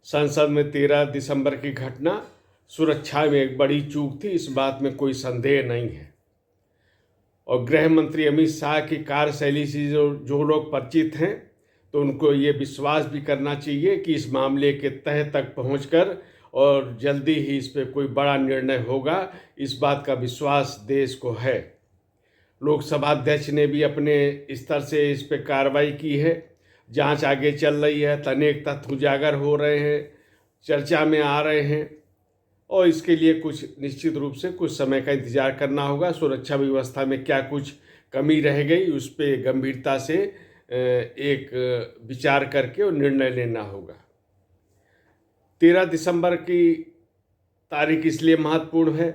संसद में 13 दिसंबर की घटना सुरक्षा में एक बड़ी चूक थी, इस बात में कोई संदेह नहीं है। और गृह मंत्री अमित शाह की कार्यशैली से जो लोग परिचित हैं तो उनको ये विश्वास भी करना चाहिए कि इस मामले के तह तक पहुंचकर और जल्दी ही इस पर कोई बड़ा निर्णय होगा। इस बात का विश्वास देश को है। लोकसभा अध्यक्ष ने भी अपने स्तर से इस पर कार्रवाई की है। जांच आगे चल रही है, अनेक तथ्य उजागर हो रहे हैं, चर्चा में आ रहे हैं और इसके लिए कुछ निश्चित रूप से कुछ समय का इंतजार करना होगा। सुरक्षा व्यवस्था में क्या कुछ कमी रह गई उस पर गंभीरता से एक विचार करके और निर्णय लेना होगा। 13 दिसंबर की तारीख इसलिए महत्वपूर्ण है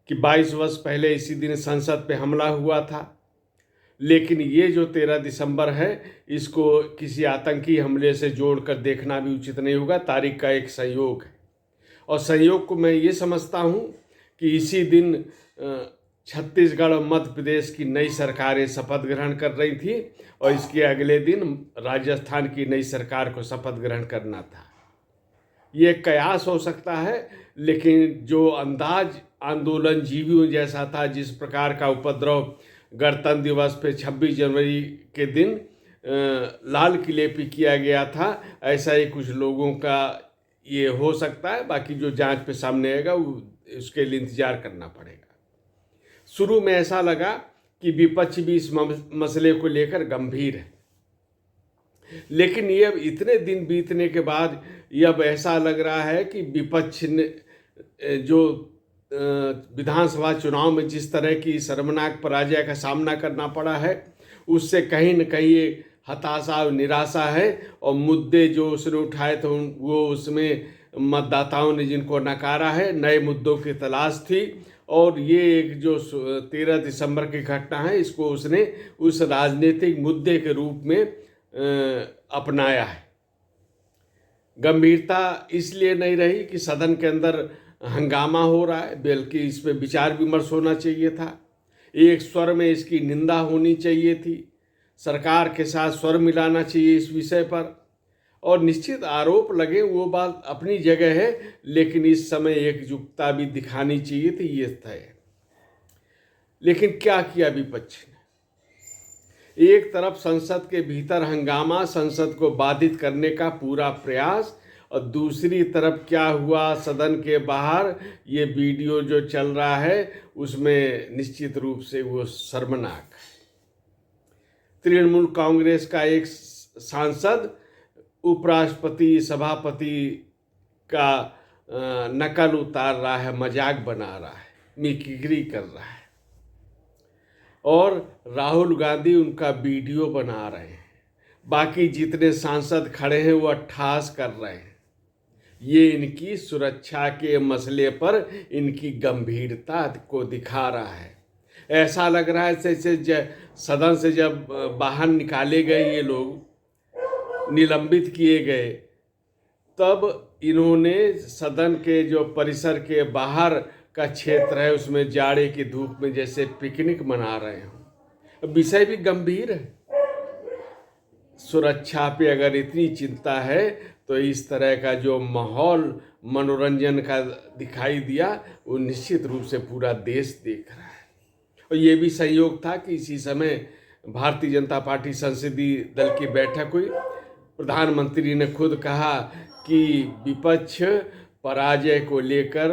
कि 22 वर्ष पहले इसी दिन संसद पे हमला हुआ था, लेकिन ये जो 13 दिसंबर है इसको किसी आतंकी हमले से जोड़कर देखना भी उचित नहीं होगा। तारीख का एक संयोग है और संयोग को मैं ये समझता हूँ कि इसी दिन छत्तीसगढ़ और मध्य प्रदेश की नई सरकारें शपथ ग्रहण कर रही थी और इसके अगले दिन राजस्थान की नई सरकार को शपथ ग्रहण करना था। ये कयास हो सकता है, लेकिन जो अंदाज आंदोलन जीवियों जैसा था, जिस प्रकार का उपद्रव गणतंत्र दिवस पे 26 जनवरी के दिन लाल किले पे किया गया था, ऐसा ही कुछ लोगों का ये हो सकता है। बाकी जो जांच पे सामने आएगा उसके लिए इंतजार करना पड़ेगा। शुरू में ऐसा लगा कि विपक्ष भी इस मसले को लेकर गंभीर है, लेकिन ये अब इतने दिन बीतने के बाद ये अब ऐसा लग रहा है कि विपक्ष ने जो विधानसभा चुनाव में जिस तरह की शर्मनाक पराजय का सामना करना पड़ा है, उससे कहीं न कहीं ये हताशा और निराशा है और मुद्दे जो उसने उठाए थे वो उसमें मतदाताओं ने जिनको नकारा है, नए मुद्दों की तलाश थी और ये एक जो 13 दिसंबर की घटना है इसको उसने उस राजनीतिक मुद्दे के रूप में अपनाया है। गंभीरता इसलिए नहीं रही कि सदन के अंदर हंगामा हो रहा है, बल्कि इस पर विचार विमर्श होना चाहिए था। एक स्वर में इसकी निंदा होनी चाहिए थी, सरकार के साथ स्वर मिलाना चाहिए इस विषय पर और निश्चित आरोप लगे वो बात अपनी जगह है, लेकिन इस समय एकजुटता भी दिखानी चाहिए थी, ये तय। लेकिन क्या किया विपक्ष ने? एक तरफ संसद के भीतर हंगामा, संसद को बाधित करने का पूरा प्रयास और दूसरी तरफ क्या हुआ सदन के बाहर, ये वीडियो जो चल रहा है उसमें निश्चित रूप से वो शर्मनाक है। तृणमूल कांग्रेस का एक सांसद उपराष्ट्रपति सभापति का नकल उतार रहा है, मजाक बना रहा है, मिमिक्री कर रहा है और राहुल गांधी उनका वीडियो बना रहे हैं। बाकी जितने सांसद खड़े हैं वो अट्ठास कर रहे हैं। ये इनकी सुरक्षा के मसले पर इनकी गंभीरता को दिखा रहा है। ऐसा लग रहा है जैसे सदन से जब बाहर निकाले गए ये लोग, निलंबित किए गए, तब इन्होंने सदन के जो परिसर के बाहर का क्षेत्र है उसमें जाड़े की धूप में जैसे पिकनिक मना रहे हों। विषय भी गंभीर है। सुरक्षा पे अगर इतनी चिंता है तो इस तरह का जो माहौल मनोरंजन का दिखाई दिया वो निश्चित रूप से पूरा देश देख रहा है। और ये भी संयोग था कि इसी समय भारतीय जनता पार्टी संसदीय दल की बैठक हुई। प्रधानमंत्री ने खुद कहा कि विपक्ष पराजय को लेकर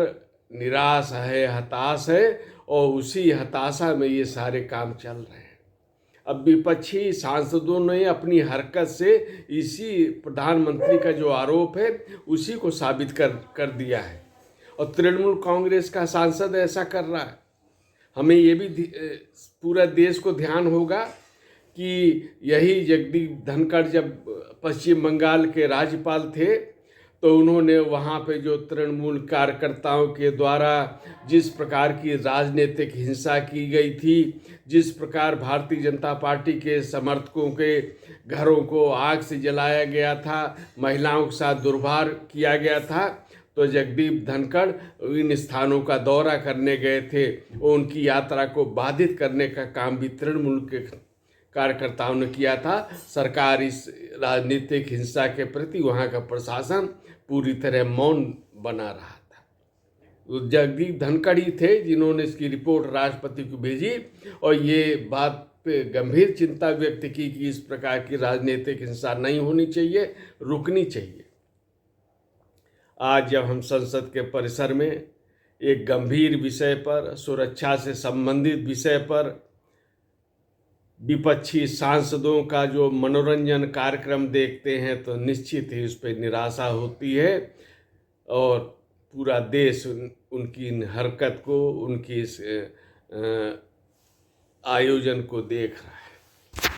निराश है, हताश है और उसी हताशा में ये सारे काम चल रहे हैं। अब विपक्षी सांसदों ने अपनी हरकत से इसी प्रधानमंत्री का जो आरोप है उसी को साबित कर दिया है और तृणमूल कांग्रेस का सांसद ऐसा कर रहा है। हमें ये भी पूरा देश को ध्यान होगा कि यही जगदीप धनखड़ जब पश्चिम बंगाल के राज्यपाल थे तो उन्होंने वहाँ पे जो तृणमूल कार्यकर्ताओं के द्वारा जिस प्रकार की राजनीतिक हिंसा की गई थी, जिस प्रकार भारतीय जनता पार्टी के समर्थकों के घरों को आग से जलाया गया था, महिलाओं के साथ दुर्व्यवहार किया गया था, तो जगदीप धनखड़ इन स्थानों का दौरा करने गए थे और उनकी यात्रा को बाधित करने का काम भी तृणमूल के कार्यकर्ताओं ने किया था। सरकार इस राजनीतिक हिंसा के प्रति वहाँ का प्रशासन पूरी तरह मौन बना रहा था। तो जगदीप धनखड़ ही थे जिन्होंने इसकी रिपोर्ट राष्ट्रपति को भेजी और ये बात पे गंभीर चिंता व्यक्त की कि इस प्रकार की राजनीतिक हिंसा नहीं होनी चाहिए, रुकनी चाहिए। आज जब हम संसद के परिसर में एक गंभीर विषय पर, सुरक्षा से संबंधित विषय पर विपक्षी सांसदों का जो मनोरंजन कार्यक्रम देखते हैं तो निश्चित ही उस पर निराशा होती है और पूरा देश उनकी इन हरकत को, उनकी इस आयोजन को देख रहा है।